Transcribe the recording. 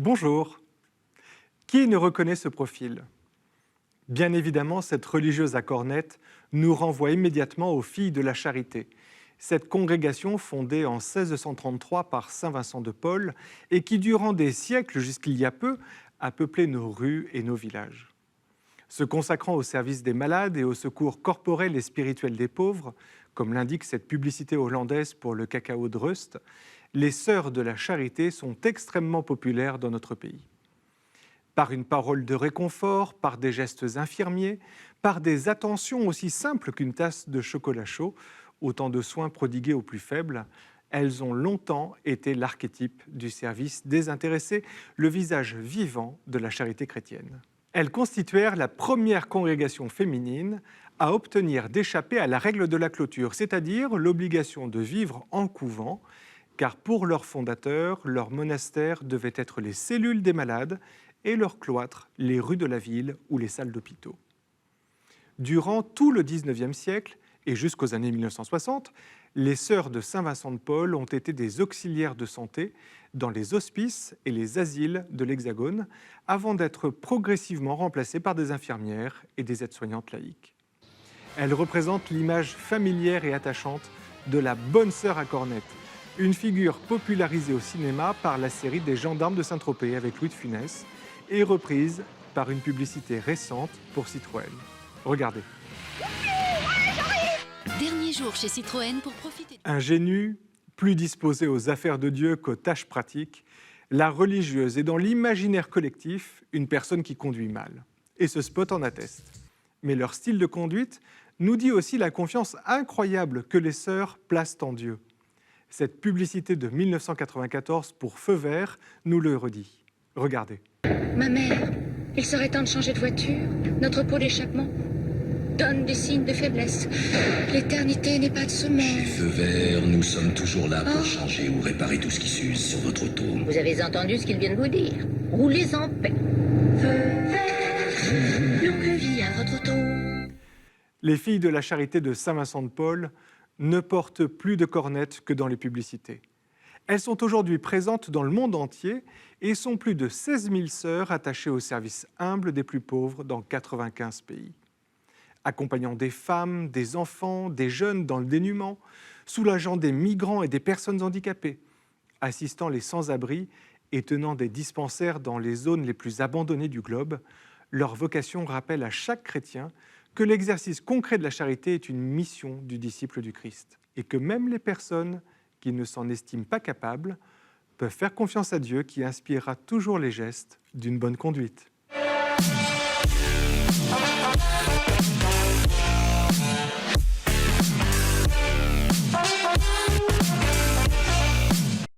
Bonjour. Qui ne reconnaît ce profil? Bien évidemment, cette religieuse à cornette nous renvoie immédiatement aux Filles de la Charité, cette congrégation fondée en 1633 par saint Vincent de Paul et qui, durant des siècles jusqu'il y a peu, a peuplé nos rues et nos villages. Se consacrant au service des malades et au secours corporel et spirituel des pauvres, comme l'indique cette publicité hollandaise pour le cacao de Rust, les Sœurs de la Charité sont extrêmement populaires dans notre pays. Par une parole de réconfort, par des gestes infirmiers, par des attentions aussi simples qu'une tasse de chocolat chaud, autant de soins prodigués aux plus faibles, elles ont longtemps été l'archétype du service désintéressé, le visage vivant de la charité chrétienne. Elles constituèrent la première congrégation féminine à obtenir d'échapper à la règle de la clôture, c'est-à-dire l'obligation de vivre en couvent, car pour leurs fondateurs, leur monastère devait être les cellules des malades et leur cloître les rues de la ville ou les salles d'hôpitaux. Durant tout le XIXe siècle et jusqu'aux années 1960, les sœurs de saint Vincent de Paul ont été des auxiliaires de santé dans les hospices et les asiles de l'Hexagone, avant d'être progressivement remplacées par des infirmières et des aides-soignantes laïques. Elles représentent l'image familière et attachante de la bonne sœur à cornette, une figure popularisée au cinéma par la série des Gendarmes de Saint-Tropez avec Louis de Funès et reprise par une publicité récente pour Citroën. Regardez. Dernier jour chez Citroën pour profiter. Ingénue, plus disposée aux affaires de Dieu qu'aux tâches pratiques, la religieuse est dans l'imaginaire collectif une personne qui conduit mal. Et ce spot en atteste. Mais leur style de conduite nous dit aussi la confiance incroyable que les sœurs placent en Dieu. Cette publicité de 1994 pour Feu Vert nous le redit. Regardez. Ma mère, il serait temps de changer de voiture. Notre pot d'échappement donne des signes de faiblesse. L'éternité n'est pas de ce monde. Chez Feu Vert, nous sommes toujours là pour changer ou réparer tout ce qui s'use sur votre auto. Vous avez entendu ce qu'il vient de vous dire. Roulez en paix. Feu vert, longue vie à votre auto. Les Filles de la Charité de saint Vincent de Paul ne portent plus de cornettes que dans les publicités. Elles sont aujourd'hui présentes dans le monde entier et sont plus de 16 000 sœurs attachées au service humble des plus pauvres dans 95 pays. Accompagnant des femmes, des enfants, des jeunes dans le dénuement, soulageant des migrants et des personnes handicapées, assistant les sans-abri et tenant des dispensaires dans les zones les plus abandonnées du globe, leur vocation rappelle à chaque chrétien que l'exercice concret de la charité est une mission du disciple du Christ et que même les personnes qui ne s'en estiment pas capables peuvent faire confiance à Dieu qui inspirera toujours les gestes d'une bonne conduite.